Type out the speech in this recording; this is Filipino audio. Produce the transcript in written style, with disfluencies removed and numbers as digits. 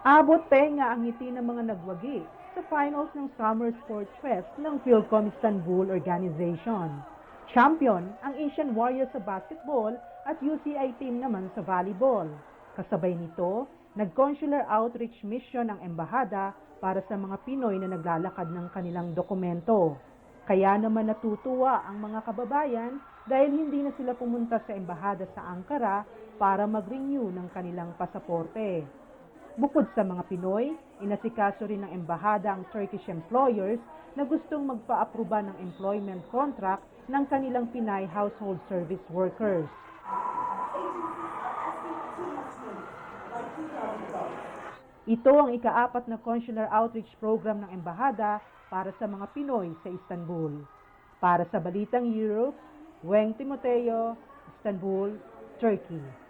Abot tenga ang ngiti ng mga nagwagi sa finals ng Summer Sports Fest ng Philcom Istanbul Organization. Champion ang Asian Warriors sa basketball at UCI team naman sa volleyball. Kasabay nito, nag-consular outreach mission ang embahada para sa mga Pinoy na naglalakad ng kanilang dokumento. Kaya naman natutuwa ang mga kababayan dahil hindi na sila pumunta sa embahada sa Ankara para mag-renew ng kanilang pasaporte. Bukod sa mga Pinoy, inasikaso rin ng embahada ang Turkish employers na gustong magpa-aproba ng employment contract ng kanilang Pinay household service workers. Ito ang ika-4 na consular outreach program ng embahada para sa mga Pinoy sa Istanbul. Para sa Balitang Europe, Weng Timoteo, Istanbul, Turkey.